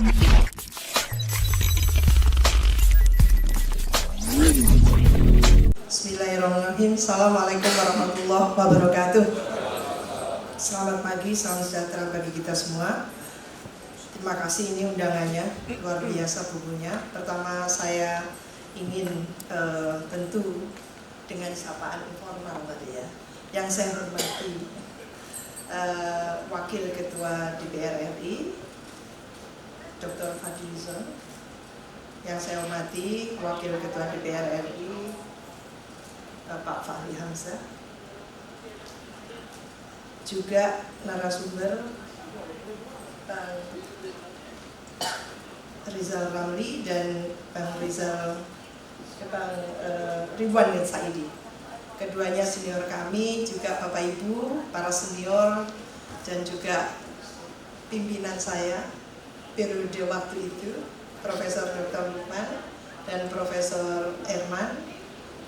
Bismillahirrahmanirrahim. Assalamualaikum warahmatullahi wabarakatuh. Selamat pagi, salam sejahtera bagi kita semua. Terima kasih, ini undangannya luar biasa bukunya. Pertama saya ingin tentu dengan sapaan informal tadi ya, yang saya hormati Wakil Ketua DPR RI Dr. Fadlizon, yang saya hormati Wakil Ketua DPR RI Pak Fahri Hamzah, juga narasumber Bang Rizal Ramli dan Bang Ridwan Saidi. Keduanya senior kami, juga Bapak Ibu, para senior, dan juga pimpinan saya periode waktu itu, Profesor Dr. Lukman dan Profesor Herman,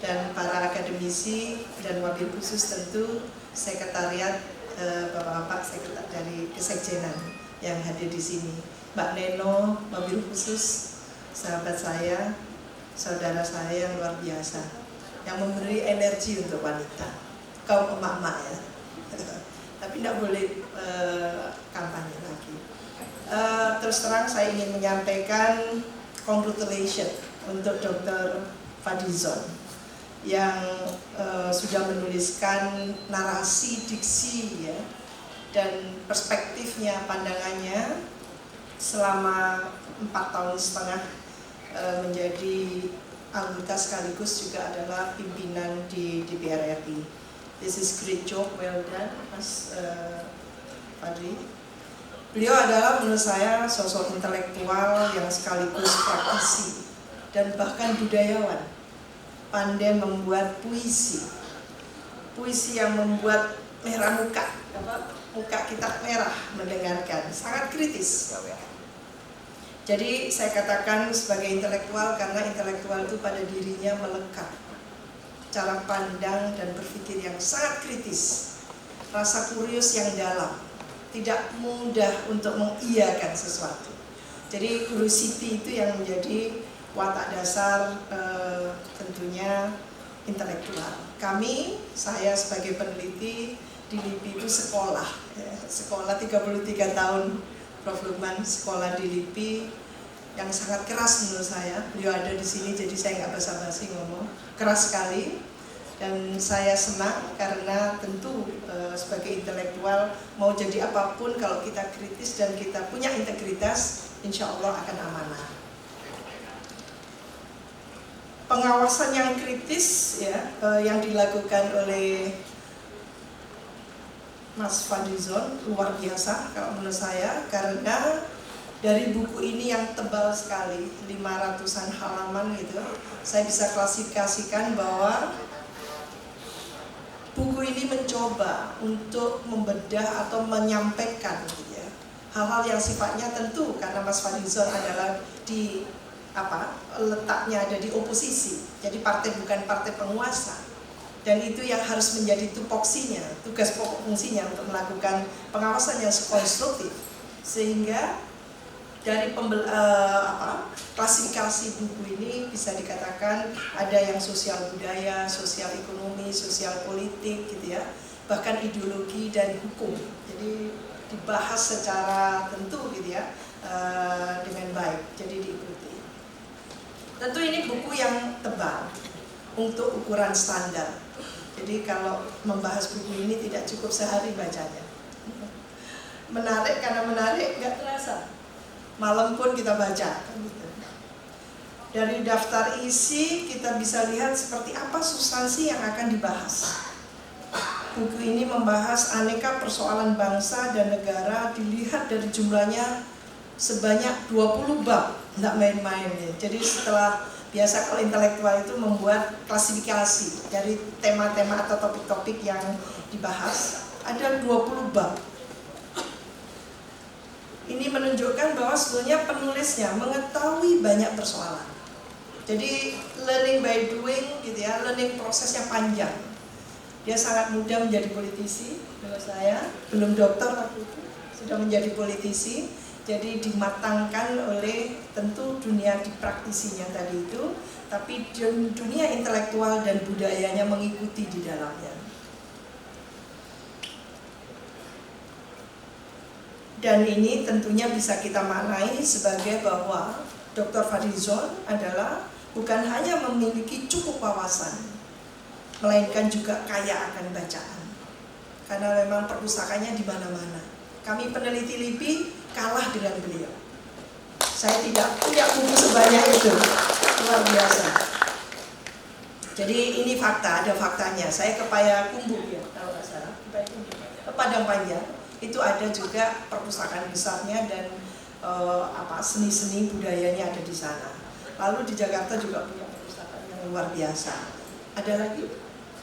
dan para akademisi dan wabil khusus tentu sekretariat Bapak-bapak sekretariat dari Kesekjenan yang hadir di sini, Mbak Neno, wabil khusus, sahabat saya, saudara saya yang luar biasa, yang memberi energi untuk wanita, kaum emak-emak ya, tapi tidak boleh kampanye lagi. Terus terang saya ingin menyampaikan congratulations untuk Dr. Fadlizon yang sudah menuliskan narasi, diksi ya, dan perspektifnya, pandangannya selama 4,5 tahun menjadi anggota sekaligus juga adalah pimpinan di DPR RI. This is great job, well done Mas Fadli. Beliau adalah menurut saya sosok intelektual yang sekaligus praktisi dan bahkan budayawan. Pandai membuat puisi yang membuat merah muka kita merah mendengarkan, sangat kritis. Jadi saya katakan sebagai intelektual karena intelektual itu pada dirinya melekat cara pandang dan berpikir yang sangat kritis, rasa kurios yang dalam, tidak mudah untuk mengiyakan sesuatu. Jadi curiosity itu yang menjadi watak dasar tentunya intelektual. Saya sebagai peneliti di LIPI itu sekolah 33 tahun, Prof. Lukman sekolah di LIPI yang sangat keras menurut saya. Beliau ada di sini jadi saya nggak basa-basi ngomong, keras sekali. Dan saya senang karena tentu sebagai intelektual mau jadi apapun kalau kita kritis dan kita punya integritas, insya Allah akan amanah. Pengawasan yang kritis ya, yang dilakukan oleh Mas Fadlizon luar biasa kalau menurut saya, karena dari buku ini yang tebal sekali, 500-an halaman gitu, saya bisa klasifikasikan bahwa buku ini mencoba untuk membedah atau menyampaikan gitu ya, hal-hal yang sifatnya tentu karena Mas Fadlizon adalah letaknya ada di oposisi, jadi partai bukan partai penguasa, dan itu yang harus menjadi tupoksinya, tugas pokok fungsinya untuk melakukan pengawasan yang konstruktif, sehingga dari klasifikasi buku ini bisa dikatakan ada yang sosial budaya, sosial ekonomi, sosial politik gitu ya, bahkan ideologi dan hukum, jadi dibahas secara tentu gitu ya, dengan baik, jadi diikuti. Tentu ini buku yang tebal untuk ukuran standar. Jadi kalau membahas buku ini tidak cukup sehari bacanya. Menarik karena menarik, nggak terasa. Malam pun kita baca. Dari daftar isi kita bisa lihat seperti apa substansi yang akan dibahas. Buku ini membahas aneka persoalan bangsa dan negara, dilihat dari jumlahnya sebanyak 20 bab. Nggak main-main ya. Jadi setelah biasa kalau intelektual itu membuat klasifikasi dari tema-tema atau topik-topik yang dibahas, ada 20 bab. Ini menunjukkan bahwa sebetulnya penulisnya mengetahui banyak persoalan. Jadi learning by doing gitu ya, learning prosesnya panjang. Dia sangat muda menjadi politisi, menurut saya, belum doktor waktu itu, sudah menjadi politisi. Jadi dimatangkan oleh tentu dunia dipraktisinya tadi itu, tapi dunia intelektual dan budayanya mengikuti di dalamnya. Dan ini tentunya bisa kita maknai sebagai bahwa Dr. Fadlizon adalah bukan hanya memiliki cukup wawasan, melainkan juga kaya akan bacaan. Karena memang perpustakanya di mana-mana. Kami peneliti LIPI kalah dengan beliau. Saya tidak punya buku sebanyak itu, luar biasa. Jadi ini fakta, ada faktanya. Saya ke Payakumbuh ya, kalau nggak salah, ke Padang Panjang itu ada juga perpustakaan besarnya dan seni-seni budayanya ada di sana. Lalu di Jakarta juga punya perpustakaan yang luar biasa. Ada lagi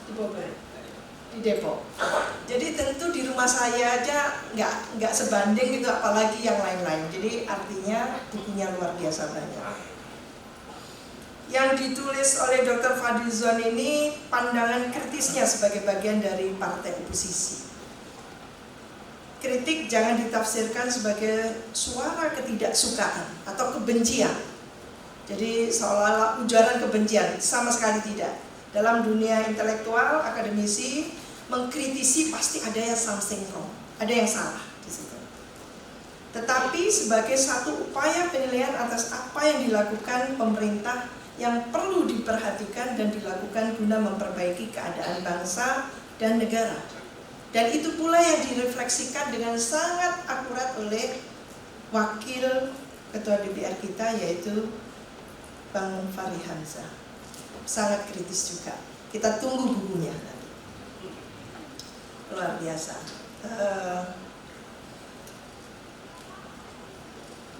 di Bogor, di Depok. Jadi tentu di rumah saya aja nggak sebanding gitu, apalagi yang lain-lain. Jadi artinya bukunya luar biasa banyak. Yang ditulis oleh Dr. Fadlizon ini pandangan kritisnya sebagai bagian dari partai oposisi. Kritik jangan ditafsirkan sebagai suara ketidaksukaan atau kebencian. Jadi seolah-olah ujaran kebencian, sama sekali tidak. Dalam dunia intelektual, akademisi mengkritisi pasti ada yang something wrong, ada yang salah di situ. Tetapi sebagai satu upaya penilaian atas apa yang dilakukan pemerintah yang perlu diperhatikan dan dilakukan guna memperbaiki keadaan bangsa dan negara. Dan itu pula yang direfleksikan dengan sangat akurat oleh wakil ketua DPR kita, yaitu Bang Fahri Hamzah. Sangat kritis juga. Kita tunggu bukunya. Luar biasa.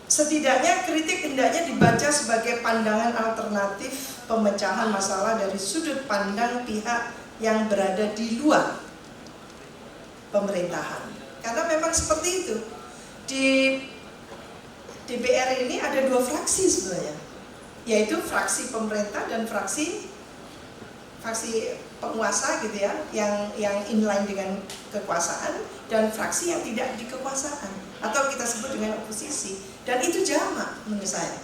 Setidaknya kritik hendaknya dibaca sebagai pandangan alternatif pemecahan masalah dari sudut pandang pihak yang berada di luar pemerintahan. Karena memang seperti itu. Di DPR ini ada dua fraksi sebenarnya, yaitu fraksi pemerintah dan fraksi penguasa gitu ya, yang inline dengan kekuasaan, dan fraksi yang tidak di kekuasaan atau kita sebut dengan oposisi. Dan itu jamak menurut saya,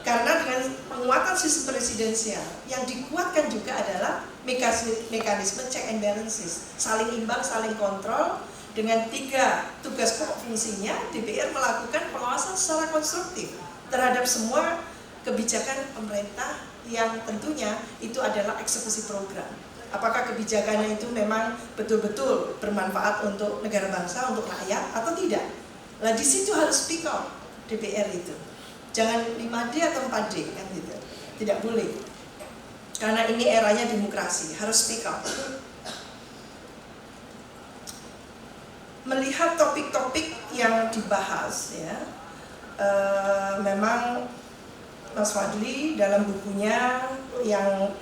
karena dengan penguatan sistem presidensial yang dikuatkan juga adalah mekanisme check and balances, saling imbang, saling kontrol. Dengan 3 tugas pokok fungsinya, DPR melakukan pengawasan secara konstruktif terhadap semua kebijakan pemerintah yang tentunya itu adalah eksekusi program. Apakah kebijakannya itu memang betul-betul bermanfaat untuk negara bangsa, untuk rakyat, atau tidak? Nah, di situ harus speak out DPR itu. Jangan 5D atau 4D kan gitu. Tidak boleh. Karena ini eranya demokrasi, harus speak out. Melihat topik-topik yang dibahas ya, memang Mas Fadli dalam bukunya yang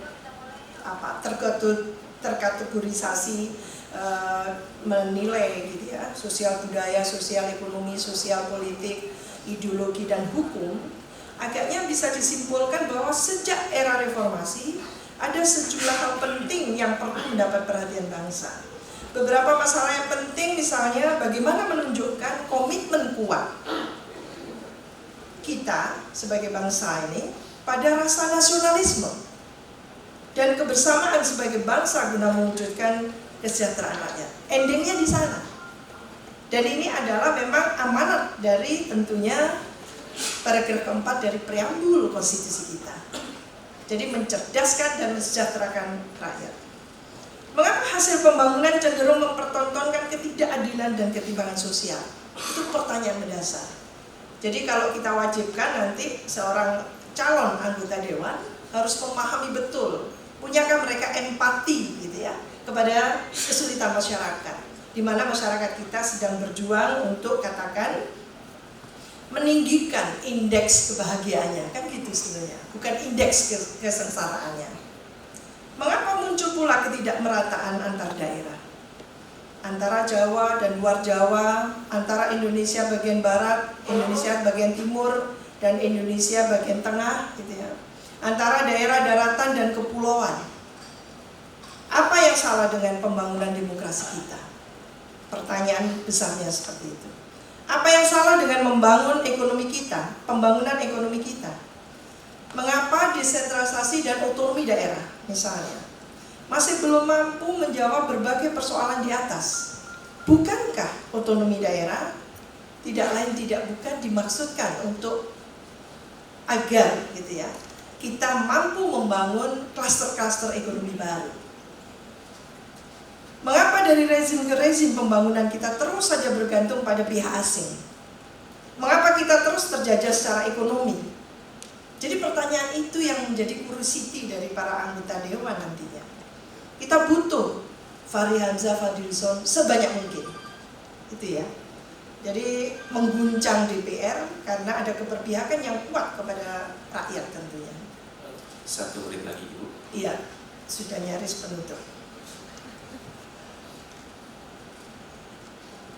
terkategorisasi menilai gitu ya, sosial budaya, sosial ekonomi, sosial politik, ideologi dan hukum, agaknya bisa disimpulkan bahwa sejak era reformasi ada sejumlah hal penting yang perlu mendapat perhatian bangsa. Beberapa masalah yang penting misalnya bagaimana menunjukkan komitmen kuat kita sebagai bangsa ini pada rasa nasionalisme dan kebersamaan sebagai bangsa guna mewujudkan kesejahteraan rakyat. Endingnya di sana. Dan ini adalah memang amanat dari tentunya paragraf keempat dari preambul konstitusi kita. Jadi mencerdaskan dan mensejahterakan rakyat. Mengapa hasil pembangunan cenderung mempertontonkan ketidakadilan dan ketimpangan sosial? Itu pertanyaan mendasar. Jadi kalau kita wajibkan nanti seorang calon anggota dewan harus memahami betul, punyakah mereka empati gitu ya kepada kesulitan masyarakat, di mana masyarakat kita sedang berjuang untuk katakan meninggikan indeks kebahagiaannya, kan gitu sebenarnya, bukan indeks kesengsaraannya. Mengapa muncul pula ketidakmerataan antar daerah? Antara Jawa dan luar Jawa, antara Indonesia bagian barat, Indonesia bagian timur, dan Indonesia bagian tengah, gitu ya. Antara daerah daratan dan kepulauan. Apa yang salah dengan pembangunan demokrasi kita? Pertanyaan besarnya seperti itu. Apa yang salah dengan membangun ekonomi kita, pembangunan ekonomi kita? Mengapa desentralisasi dan otonomi daerah misalnya masih belum mampu menjawab berbagai persoalan di atas? Bukankah otonomi daerah tidak lain tidak bukan dimaksudkan untuk agar gitu ya, kita mampu membangun klaster-klaster ekonomi baru? Mengapa dari rezim ke rezim pembangunan kita terus saja bergantung pada pihak asing? Mengapa kita terus terjajah secara ekonomi? Jadi pertanyaan itu yang menjadi curiosity dari para anggota dewan nantinya. Kita butuh Fahri Hamzah Fadlizon sebanyak mungkin, itu ya. Jadi mengguncang DPR karena ada keberpihakan yang kuat kepada rakyat tentunya. 1 menit lagi Ibu. Iya, sudah nyaris penutup.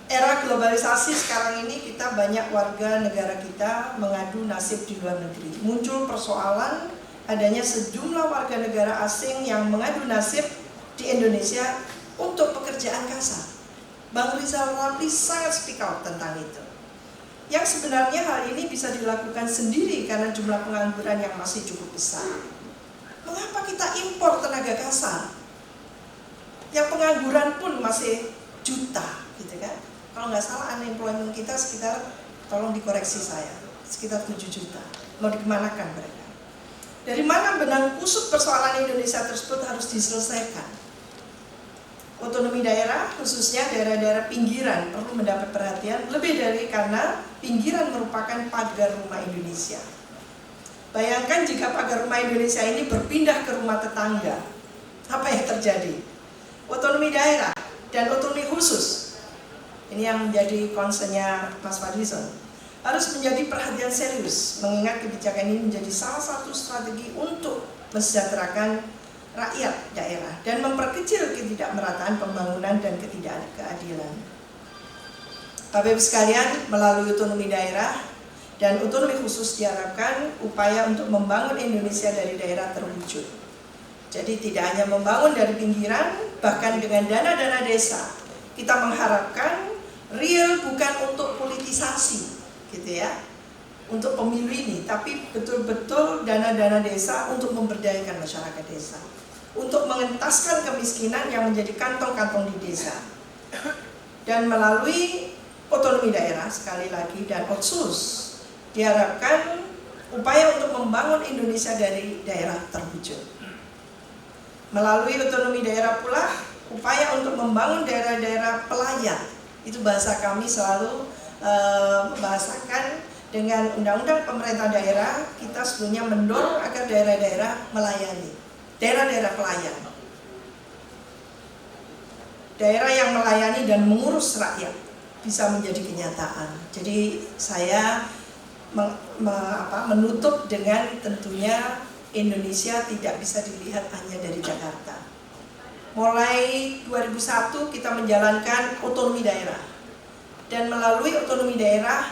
Era globalisasi sekarang ini kita banyak warga negara kita mengadu nasib di luar negeri. Muncul persoalan adanya sejumlah warga negara asing yang mengadu nasib di Indonesia untuk pekerjaan kasar. Bang Rizal Ramli sangat speak out tentang itu. Yang sebenarnya hal ini bisa dilakukan sendiri karena jumlah pengangguran yang masih cukup besar. Mengapa kita impor tenaga kasar? Yang pengangguran pun masih juta, gitu kan? Kalau nggak salah unemployment kita sekitar, tolong dikoreksi saya, sekitar 7 juta. Mau dikemanakan mereka? Dari mana benang kusut persoalan Indonesia tersebut harus diselesaikan? Otonomi daerah, khususnya daerah-daerah pinggiran, perlu mendapat perhatian lebih dari karena pinggiran merupakan pagar rumah Indonesia. Bayangkan jika pagar rumah Indonesia ini berpindah ke rumah tetangga, apa yang terjadi? Otonomi daerah dan otonomi khusus, ini yang menjadi concernnya Mas Fadlizon, harus menjadi perhatian serius, mengingat kebijakan ini menjadi salah satu strategi untuk mensejahterakan rakyat daerah dan memperkecil ketidakmerataan pembangunan dan ketidakadilan. Bapak Ibu sekalian, melalui otonomi daerah dan otonomi khusus diharapkan upaya untuk membangun Indonesia dari daerah terwujud. Jadi tidak hanya membangun dari pinggiran, bahkan dengan dana-dana desa. Kita mengharapkan real bukan untuk politisasi, gitu ya, untuk pemilu ini, tapi betul-betul dana-dana desa untuk memberdayakan masyarakat desa, untuk mengentaskan kemiskinan yang menjadi kantong-kantong di desa. Dan melalui otonomi daerah sekali lagi dan otsus diharapkan upaya untuk membangun Indonesia dari daerah terwujud. Melalui otonomi daerah pula upaya untuk membangun daerah-daerah pelayan. Itu bahasa kami selalu membahasakan dengan undang-undang pemerintah daerah, kita sebetulnya mendorong agar daerah-daerah melayani, daerah-daerah pelayan, daerah yang melayani dan mengurus rakyat bisa menjadi kenyataan. Jadi saya menutup dengan tentunya Indonesia tidak bisa dilihat hanya dari Jakarta. Mulai 2001 kita menjalankan otonomi daerah, dan melalui otonomi daerah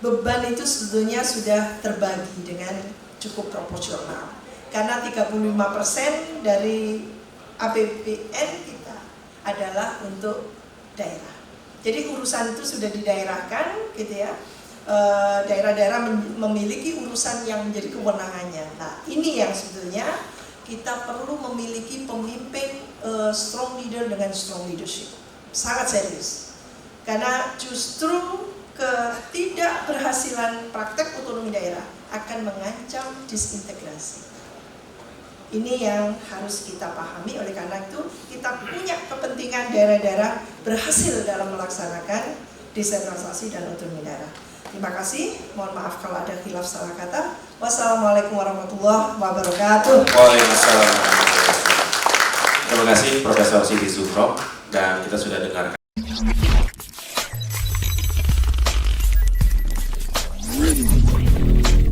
beban itu sebetulnya sudah terbagi dengan cukup proporsional, karena 35% dari APBN kita adalah untuk daerah. Jadi urusan itu sudah didaerahkan, gitu ya. Daerah-daerah memiliki urusan yang menjadi kewenangannya. Nah, ini yang sebetulnya kita perlu memiliki pemimpin strong leader dengan strong leadership, sangat serius. Karena justru ketidakberhasilan praktek otonomi daerah akan mengancam disintegrasi. Ini yang harus kita pahami. Oleh karena itu kita punya kepentingan daerah-daerah berhasil dalam melaksanakan desentralisasi dan otonomi daerah. Terima kasih, mohon maaf kalau ada khilaf salah kata. Wassalamualaikum warahmatullahi wabarakatuh. Waalaikumsalam. Terima kasih Profesor Siti Zuhro, dan kita sudah dengarkan